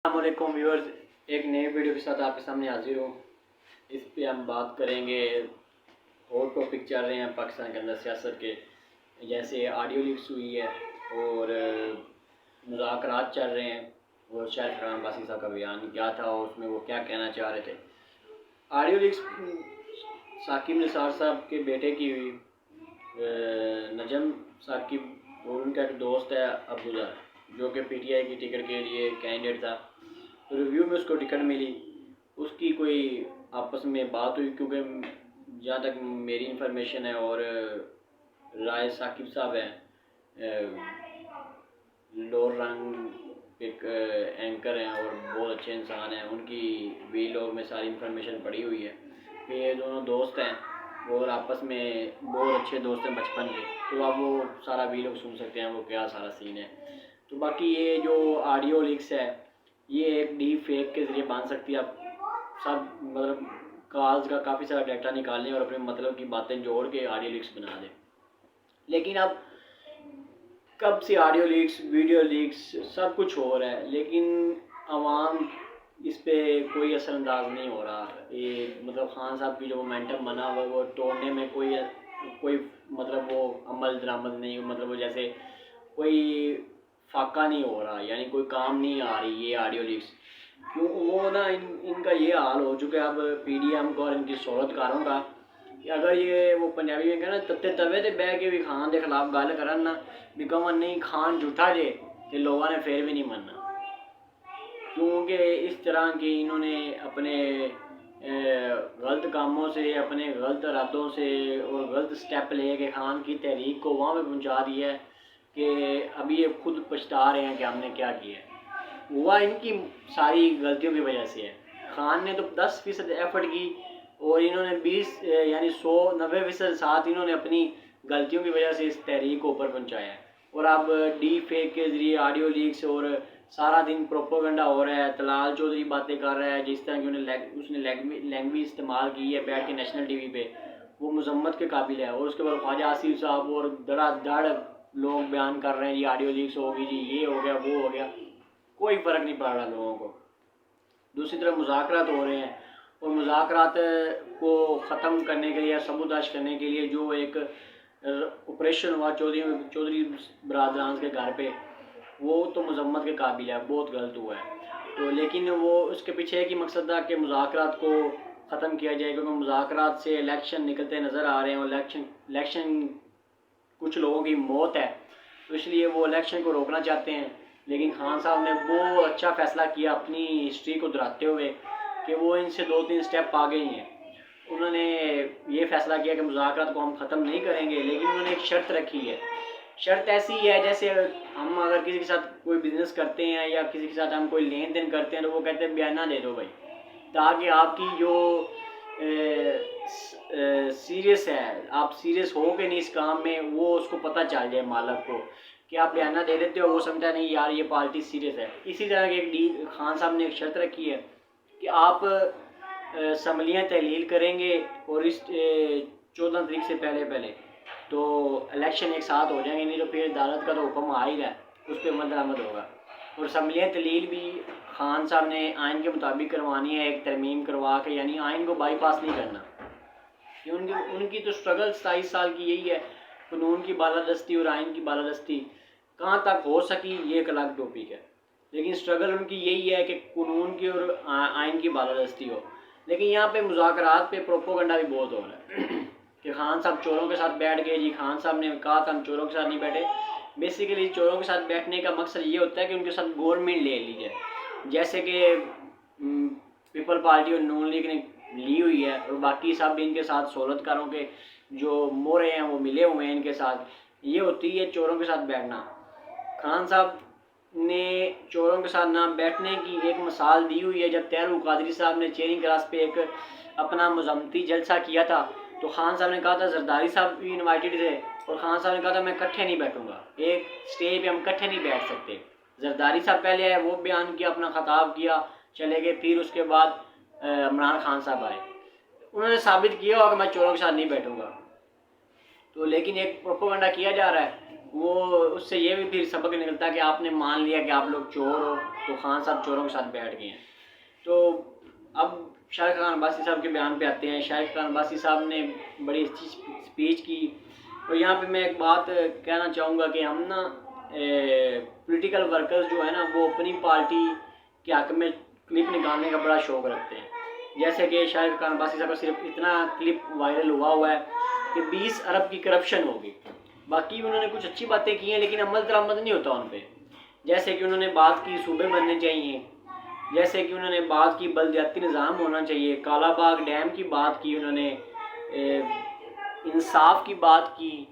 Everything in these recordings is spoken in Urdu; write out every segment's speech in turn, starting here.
السلام علیکم ویورز، ایک نئے ویڈیو کے ساتھ آپ کے سامنے حاضر ہوں۔ اس پہ ہم بات کریں گے، اور ٹاپک چل رہے ہیں پاکستان کے اندر سیاست کے، جیسے آڈیو لیکس ہوئی ہے اور مذاکرات چل رہے ہیں، اور شاہد فرحان عباسی صاحب کا بیان کیا تھا اور اس میں وہ کیا کہنا چاہ رہے تھے۔ آڈیو لیکس ثاقب نثار صاحب کے بیٹے کی ہوئی، نجم ثاقب اور ان کا ایک دوست ہے عبداللہ، جو کہ پی ٹی آئی کی ٹکٹ کے لیے کینڈیڈیٹ تھا۔ ریویو میں اس کو ٹکٹ ملی، اس کی کوئی آپس میں بات ہوئی، کیونکہ جہاں تک میری انفارمیشن ہے اور رائے ثاقب صاحب ہیں، لور رنگ ایک اینکر ہیں اور بہت اچھے انسان ہیں، ان کی وی لوگ میں ساری انفارمیشن پڑی ہوئی ہے کہ یہ دونوں دوست ہیں اور آپس میں بہت اچھے دوست ہیں بچپن کے، تو اب وہ سارا وی لوگ سن سکتے ہیں وہ کیا سارا سین ہے۔ تو باقی یہ جو آڈیو لیکس ہے، یہ ایک ڈیپ فیک کے ذریعے بن سکتی ہے۔ اب سب مطلب کالز کا کافی سارا ڈیٹا نکالیں اور اپنے مطلب کی باتیں جوڑ کے آڈیو لیکس بنا دیں، لیکن اب کب سے آڈیو لیکس، ویڈیو لیکس سب کچھ ہو رہا ہے، لیکن عوام اس پہ کوئی اثر انداز نہیں ہو رہا۔ یہ مطلب خان صاحب کی جو مومنٹم بنا ہوا وہ توڑنے میں کوئی مطلب وہ عمل درآمد نہیں، مطلب وہ جیسے کوئی فاقہ نہیں ہو رہا، یعنی کوئی کام نہیں آ رہی یہ آڈیو لیکس، کیوں وہ نا ان کا یہ حال ہو چکا ہے اب پی ڈی ایم کو اور ان کی صورت کاروں کا، کہ اگر یہ وہ پنجابی میں کہنا تتے توے تے بہ کے بھی خان دے خلاف گل کرن نا، بھی کہن نہیں خان جھوٹا جے، تے لوگوں نے پھر بھی نہیں مننا، کیونکہ اس طرح کی انہوں نے اپنے غلط کاموں سے، اپنے غلط ارادوں سے اور غلط سٹیپ لے کے خان کی تحریک کو وہاں پہ پہنچا دیا ہے کہ ابھی یہ خود پچھتا رہے ہیں کہ ہم نے کیا کیا ہے۔ ہوا ان کی ساری غلطیوں کی وجہ سے ہے۔ خان نے تو 10% ایفرٹ کی اور انہوں نے 90% ساتھ انہوں نے اپنی غلطیوں کی وجہ سے اس تحریک کو اوپر پہنچایا ہے، اور اب ڈیپ فیک کے ذریعے آڈیو لیکس اور سارا دن پروپیگنڈا ہو رہا ہے، طلال چودھری باتیں کر رہا ہے، جس طرح کی اس نے لینگویج استعمال کی ہے بیٹھ کے نیشنل ٹی وی پہ، وہ مذمت کے قابل ہے۔ اور اس کے بعد خواجہ آصف صاحب اور دڑا دڑ لوگ بیان کر رہے ہیں جی آڈیو لیکس ہوگی، جی یہ ہو گیا وہ ہو گیا، کوئی فرق نہیں پڑ رہا لوگوں کو۔ دوسری طرف مذاکرات ہو رہے ہیں، اور مذاکرات کو ختم کرنے کے لیے، سبوداش کرنے کے لیے جو ایک آپریشن ہوا چودھری برادران کے گھر پہ، وہ تو مذمت کے قابل ہے، بہت غلط ہوا ہے۔ تو لیکن وہ اس کے پیچھے ایک ہی مقصد تھا کہ مذاکرات کو ختم کیا جائے، کیونکہ مذاکرات سے الیکشن نکلتے نظر آ رہے ہیں، اور الیکشن کچھ لوگوں کی موت ہے، تو اس لیے وہ الیکشن کو روکنا چاہتے ہیں۔ لیکن خان صاحب نے بہت اچھا فیصلہ کیا اپنی ہسٹری کو دہراتے ہوئے کہ وہ ان سے 2-3 سٹیپ آگے ہی ہیں۔ انہوں نے یہ فیصلہ کیا کہ مذاکرات کو ہم ختم نہیں کریں گے، لیکن انہوں نے ایک شرط رکھی ہے۔ شرط ایسی ہے جیسے ہم اگر کسی کے ساتھ کوئی بزنس کرتے ہیں یا کسی کے ساتھ ہم کوئی لین دین کرتے ہیں، تو وہ کہتے ہیں بیانہ دے دو بھائی، تاکہ آپ کی جو سیریس ہے، آپ سیریس ہو کہ نہیں اس کام میں، وہ اس کو پتہ چل جائے مالک کو، کہ آپ بیانہ دے دیتے ہو، وہ سمجھتا نہیں یار یہ پارٹی سیریس ہے۔ اسی طرح کی خان صاحب نے ایک شرط رکھی ہے کہ آپ اسمبلیاں تحلیل کریں گے، اور اس 14 تاریخ سے پہلے تو الیکشن ایک ساتھ ہو جائیں گے، نہیں تو پھر عدالت کا تو حکم آ ہی رہا ہے، اس پہ عمل درآمد ہوگا۔ اور اسمبلیاں تحلیل بھی خان صاحب نے آئین کے مطابق کروانی ہے، ایک ترمیم کروا کے، یعنی آئین کو بائی پاس نہیں کرنا۔ ان کی تو سٹرگل 27 سال کی یہی ہے، قانون کی بالادستی اور آئین کی بالادستی کہاں تک ہو سکی یہ ایک الگ ٹاپک ہے، لیکن سٹرگل ان کی یہی ہے کہ قانون کی اور آئین کی بالادستی ہو۔ لیکن یہاں پہ مذاکرات پہ پروپیگنڈا بھی بہت ہو رہا ہے کہ خان صاحب چوروں کے ساتھ بیٹھ گئے، جی خان صاحب نے کہا تھا ہم چوروں کے ساتھ نہیں بیٹھے۔ بیسیکلی چوروں کے ساتھ بیٹھنے کا مقصد یہ ہوتا ہے کہ ان کے ساتھ گورنمنٹ لے لی جائے، جیسے کہ پیپل پارٹی اور نون لیگ نے لی ہوئی ہے، اور باقی سب ان کے ساتھ سہولت کاروں کے جو مورے ہیں وہ ملے ہوئے ہیں ان کے ساتھ، یہ ہوتی ہے چوروں کے ساتھ بیٹھنا۔ خان صاحب نے چوروں کے ساتھ نہ بیٹھنے کی ایک مثال دی ہوئی ہے۔ جب طاہر القادری صاحب نے چیرنگ کراس پہ ایک اپنا مذمتی جلسہ کیا تھا، تو خان صاحب نے کہا تھا زرداری صاحب بھی انوائٹڈ تھے، اور خان صاحب نے کہا تھا میں کٹھے نہیں بیٹھوں گا، ایک سٹیج پہ ہم کٹھے نہیں بیٹھ سکتے۔ زرداری صاحب پہلے آئے، وہ بیان کیا، اپنا خطاب کیا، چلے گئے، پھر اس کے بعد عمران خان صاحب آئے، انہوں نے ثابت کیا ہوا کہ میں چوروں کے ساتھ نہیں بیٹھوں گا۔ تو لیکن ایک پروپیگنڈا کیا جا رہا ہے وہ اس سے یہ بھی پھر سبق نکلتا ہے کہ آپ نے مان لیا کہ آپ لوگ چور ہو تو خان صاحب چوروں کے ساتھ بیٹھ گئے ہیں۔ تو اب شارق خان عباسی صاحب کے بیان پہ آتے ہیں۔ شارق خان عباسی صاحب نے بڑی اچھی اسپیچ کی، اور یہاں پہ میں ایک بات کہنا چاہوں گا کہ ہم نا پولیٹیکل ورکرز جو ہے نا وہ اپنی پارٹی کے حق میں کلپ نکالنے کا بڑا شوق رکھتے ہیں۔ جیسے کہ شارق خان عباسی صاحب کا صرف اتنا کلپ وائرل ہوا ہے کہ 20 ارب کی کرپشن ہوگی، باقی انہوں نے کچھ اچھی باتیں کی ہیں لیکن عمل درآمد نہیں ہوتا ان پہ۔ جیسے کہ انہوں نے بات کی صوبے بننے چاہیے، جیسے کہ انہوں نے بات کی بلدیاتی نظام ہونا چاہیے، کالا باغ ڈیم کی بات کی انہوں نے، انصاف کی بات کی،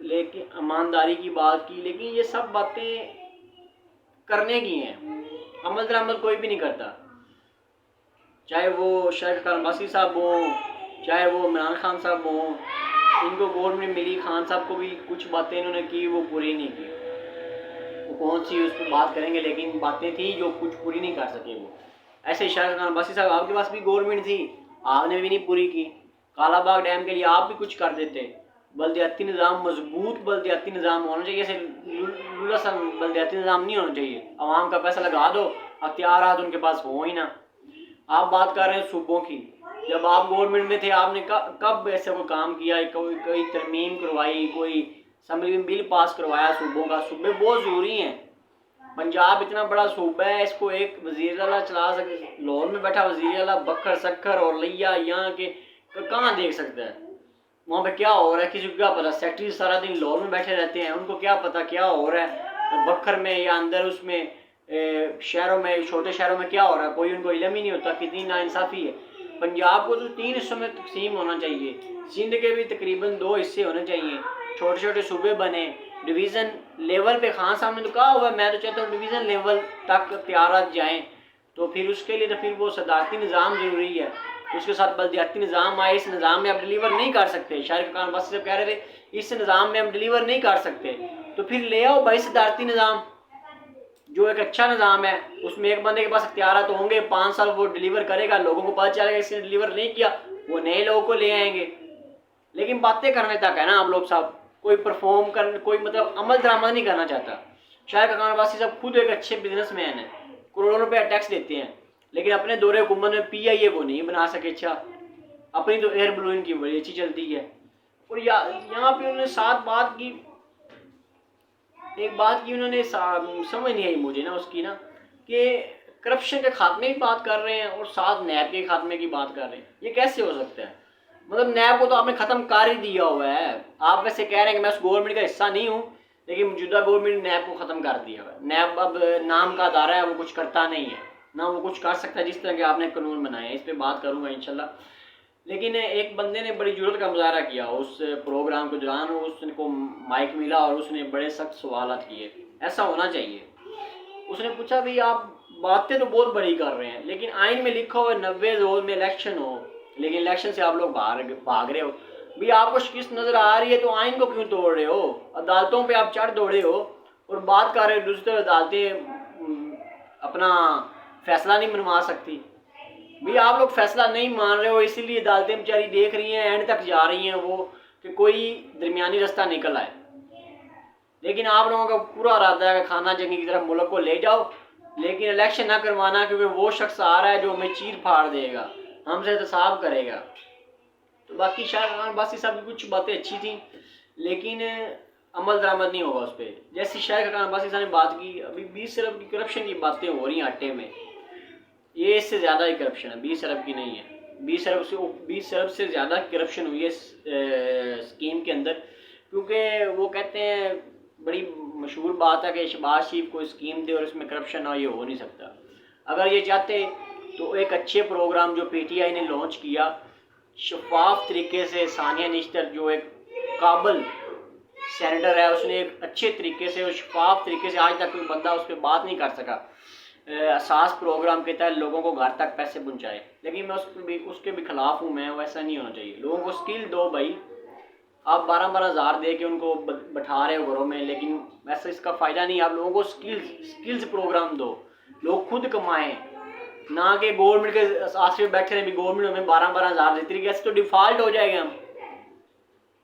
لیکن ایمانداری کی بات کی، لیکن یہ سب باتیں کرنے کی ہیں، عمل درآمد کوئی بھی نہیں کرتا، چاہے وہ شارق خان عباسی صاحب ہوں، چاہے وہ عمران خان صاحب ہوں۔ ان کو گورنمنٹ ملی، خان صاحب کو بھی کچھ باتیں انہوں نے کی وہ پوری نہیں کی، وہ کون سی اس پہ بات کریں گے، لیکن باتیں تھیں جو کچھ پوری نہیں کر سکے وہ۔ ایسے ہی شارق خان عباسی صاحب آپ کے پاس بھی گورنمنٹ تھی، آپ نے بھی نہیں پوری کی۔ کالا باغ ڈیم کے لیے آپ بھی کچھ کر دیتے، بلدیاتی نظام مضبوط بلدیاتی نظام ہونا چاہیے، ایسے لولا سا بلدیاتی نظام نہیں ہونا چاہیے، عوام کا پیسہ لگا دو، اختیارات ان کے پاس ہوں ہی نہ۔ آپ بات کر رہے ہیں صوبوں کی، جب آپ گورنمنٹ میں تھے آپ نے کب ایسا کوئی کام کیا، کوئی ترمیم کروائی، کوئی اسمبلی میں بل پاس کروایا صوبوں کا؟ صوبے بہت ضروری ہیں، پنجاب اتنا بڑا صوبہ ہے، اس کو ایک وزیر اعلیٰ چلا سکتے، لاہور میں بیٹھا وزیر اعلیٰ بکر سکر اور لیا یہاں کے کہاں دیکھ سکتا ہے وہاں پہ کیا ہو رہا ہے؟ کسی کو کیا پتا؟ سیکٹری سارا دن لاہور میں بیٹھے رہتے ہیں، ان کو کیا پتا کیا ہو رہا ہے بکر میں یا اندر اس میں شہروں میں، چھوٹے شہروں میں کیا ہو رہا ہے، کوئی ان کو علم ہی نہیں ہوتا۔ کتنی ناانصافی ہے۔ پنجاب کو تو 3 حصوں میں تقسیم ہونا چاہیے، سندھ کے بھی تقریباً 2 حصے ہونے چاہیے، چھوٹے چھوٹے صوبے بنے، ڈویژن لیول پہ۔ خان صاحب نے تو کہا ہوا ہے، میں تو چاہتا ہوں ڈویژن لیول تک اختیارات جائیں، تو پھر اس کے لیے تو پھر وہ صدارتی نظام ضروری ہے، اس کے ساتھ بلدیاتی نظام آئے۔ اس نظام میں آپ ڈیلیور نہیں کر سکتے، شارق خان عباسی صاحب کہہ رہے تھے اس نظام میں ہم ڈیلیور نہیں کر سکتے، تو پھر لے آؤ بھائی صدارتی نظام، جو ایک اچھا نظام ہے، اس میں ایک بندے کے پاس اختیارات ہوں گے، 5 سال وہ ڈیلیور کرے گا، لوگوں کو پتہ چلے گا اس نے ڈیلیور نہیں کیا، وہ نئے لوگوں کو لے آئیں گے۔ لیکن باتیں کرنے تک ہے نا آپ لوگ صاحب، کوئی پرفارم کرنے، کوئی مطلب عمل درآمد نہیں کرنا چاہتا۔ شارق خان عباسی صاحب خود ایک اچھے بزنس مین ہیں، کروڑوں روپے ٹیکس دیتے ہیں، لیکن اپنے دور حکومت میں پی آئی اے کو نہیں بنا سکے اچھا، اپنی تو ایئر بلوئنگ کی بڑی اچھی چلتی ہے۔ اور یہاں پہ انہوں نے ساتھ بات کی، ایک بات کی انہوں نے سمجھ نہیں آئی مجھے نا اس کی نا، کہ کرپشن کے خاتمے کی بات کر رہے ہیں اور ساتھ نیب کے خاتمے کی بات کر رہے ہیں، یہ کیسے ہو سکتا ہے؟ مطلب نیب کو تو آپ نے ختم کر ہی دیا ہوا ہے، آپ ویسے کہہ رہے ہیں کہ میں اس گورنمنٹ کا حصہ نہیں ہوں، لیکن موجودہ گورنمنٹ نے نیب کو ختم کر دیا ہوا ہے۔ نیب اب نام کا ادارہ ہے، وہ کچھ کرتا نہیں ہے، نہ وہ کچھ کر سکتا ہے جس طرح کہ آپ نے قانون بنائے ہیں، اس پہ بات کروں گا انشاءاللہ۔ لیکن ایک بندے نے بڑی جرات کا مظاہرہ کیا اس پروگرام کے دوران، اس کو مائک ملا اور اس نے بڑے سخت سوالات کیے، ایسا ہونا چاہیے۔ اس نے پوچھا بھی آپ باتیں تو بہت بڑی کر رہے ہیں، لیکن آئین میں لکھا ہوا ہے 90 روز میں الیکشن ہو، لیکن الیکشن سے آپ لوگ بھاگ رہے ہو۔ بھی آپ کو شکست نظر آ رہی ہے تو آئین کو کیوں توڑ رہے ہو؟ عدالتوں پہ آپ چڑھ دوڑے ہو اور بات کر رہے ہو دوسری طرف عدالتیں اپنا فیصلہ نہیں منوا سکتی۔ بھی آپ لوگ فیصلہ نہیں مان رہے ہو، اسی لیے عدالتیں بیچاری دیکھ رہی ہیں، اینڈ تک جا رہی ہیں وہ کہ کوئی درمیانی رستہ نکل آئے، لیکن آپ لوگوں کا پورا ارادہ ہے کہ خانہ جنگی کی طرف ملک کو لے جاؤ، لیکن الیکشن نہ کروانا، کیونکہ وہ شخص آ رہا ہے جو ہمیں چیر پھاڑ دے گا، ہم سے احتساب کرے گا۔ تو باقی شارق خان عباسی صاحب کی کچھ باتیں اچھی تھیں، لیکن عمل درآمد نہیں ہوگا اس پہ۔ جیسی شارق خان عباسی صاحب نے بات کی، ابھی 20 ارب کی کرپشن کی باتیں ہو رہی ہیں آٹے میں، یہ اس سے زیادہ ہی کرپشن ہے، 20 ارب کی نہیں ہے، 20 ارب سے زیادہ کرپشن ہوئی ہے اسکیم کے اندر، کیونکہ وہ کہتے ہیں بڑی مشہور بات ہے کہ شہباز شریف کو اسکیم دے اور اس میں کرپشن نہ، یہ ہو نہیں سکتا۔ اگر یہ چاہتے تو ایک اچھے پروگرام جو پی ٹی آئی نے لانچ کیا شفاف طریقے سے، ثانیہ نشتر جو ایک قابل سینیٹر ہے، اس نے ایک اچھے طریقے سے اور شفاف طریقے سے، آج تک کوئی بندہ اس پہ بات نہیں کر سکا، اساس پروگرام کے تحت لوگوں کو گھر تک پیسے پہنچائے، لیکن میں اس کے بھی خلاف ہوں، میں ویسا نہیں ہونا چاہیے۔ لوگوں کو اسکل دو بھائی، آپ 12 ہزار دے کے ان کو بٹھا رہے ہو گھروں میں، لیکن ویسا اس کا فائدہ نہیں۔ آپ لوگوں کو اسکلز پروگرام دو، لوگ خود کمائیں، نہ کہ گورنمنٹ کے آسرے بیٹھے رہیں بھی گورنمنٹ ہمیں 12 ہزار دیتی رہی، ایسے تو ڈیفالٹ ہو جائے گا ہم۔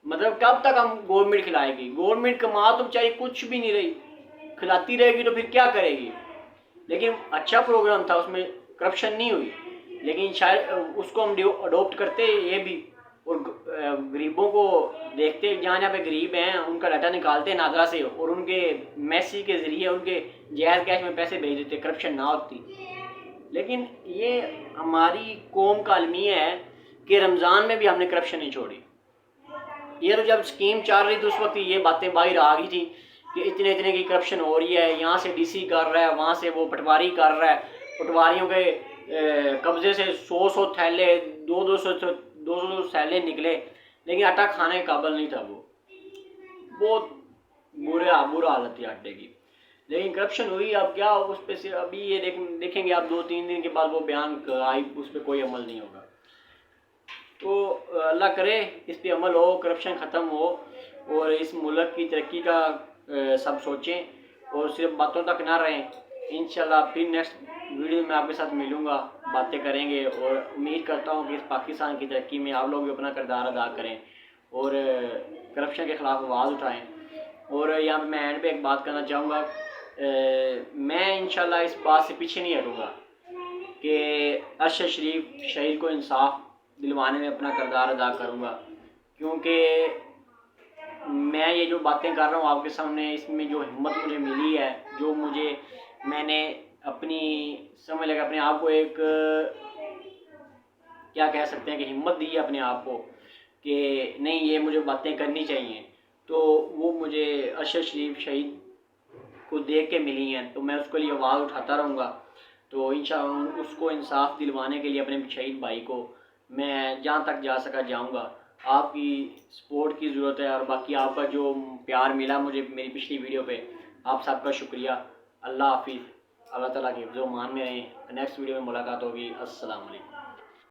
مطلب کب تک ہم گورنمنٹ کھلائے گی؟ گورنمنٹ کما تو چاہیے کچھ بھی نہیں رہی، کھلاتی رہے گی تو پھر کیا کرے گی؟ لیکن اچھا پروگرام تھا، اس میں کرپشن نہیں ہوئی، لیکن شاید اس کو ہم اڈوپٹ کرتے یہ بھی، اور غریبوں کو دیکھتے جہاں جہاں پہ غریب ہیں ان کا ڈاٹا نکالتے نادرا سے، اور ان کے میسی کے ذریعے ان کے جائز کیش میں پیسے بھیج دیتے، کرپشن نہ ہوتی۔ لیکن یہ ہماری قوم کا المیہ ہے کہ رمضان میں بھی ہم نے کرپشن نہیں چھوڑی۔ یہ تو جب اسکیم چل رہی تھی اس وقت یہ باتیں باہر آ گئی تھی کہ اتنے اتنے کی کرپشن ہو رہی ہے، یہاں سے ڈی سی کر رہا ہے، وہاں سے وہ پٹواری کر رہا ہے، پٹواریوں کے قبضے سے 100 تھیلے 200 تھیلے نکلے، لیکن آٹا کھانے کے قابل نہیں تھا، وہ بہت برا حالت تھی آٹے کی، لیکن کرپشن ہوئی۔ اب کیا اس پہ سے ابھی یہ دیکھیں گے آپ 2-3 دن کے بعد وہ بیان آئی، اس پہ کوئی عمل نہیں ہوگا۔ تو اللہ کرے اس پہ عمل ہو، کرپشن ختم ہو، اور اس ملک کی ترقی کا سب سوچیں اور صرف باتوں تک نہ رہیں۔ انشاءاللہ پھر نیکسٹ ویڈیو میں آپ کے ساتھ ملوں گا، باتیں کریں گے، اور امید کرتا ہوں کہ اس پاکستان کی ترقی میں آپ لوگ بھی اپنا کردار ادا کریں اور کرپشن کے خلاف آواز اٹھائیں۔ اور یہاں پہ میں اینڈ پہ ایک بات کرنا چاہوں گا، میں انشاءاللہ اس بات سے پیچھے نہیں ہٹوں گا کہ ارشد شریف شہید کو انصاف دلوانے میں اپنا کردار ادا کروں گا، کیونکہ میں یہ جو باتیں کر رہا ہوں آپ کے سامنے، اس میں جو ہمت مجھے ملی ہے، جو میں نے اپنی سمجھ لگا اپنے آپ کو ایک کیا کہہ سکتے ہیں کہ ہمت دی ہے اپنے آپ کو کہ نہیں یہ مجھے باتیں کرنی چاہیے، تو وہ مجھے ارشد شریف شہید کو دیکھ کے ملی ہیں، تو میں اس کے لیے آواز اٹھاتا رہوں گا۔ تو انشاءاللہ اس کو انصاف دلوانے کے لیے اپنے شہید بھائی کو میں جہاں تک جا سکا جاؤں گا۔ آپ کی سپورٹ کی ضرورت ہے، اور باقی آپ کا جو پیار ملا مجھے میری پچھلی ویڈیو پہ، آپ سب کا شکریہ۔ اللہ حافظ، اللہ تعالیٰ کے حفظ و امان میں رہیں۔ نیکسٹ ویڈیو میں ملاقات ہوگی۔ السلام علیکم۔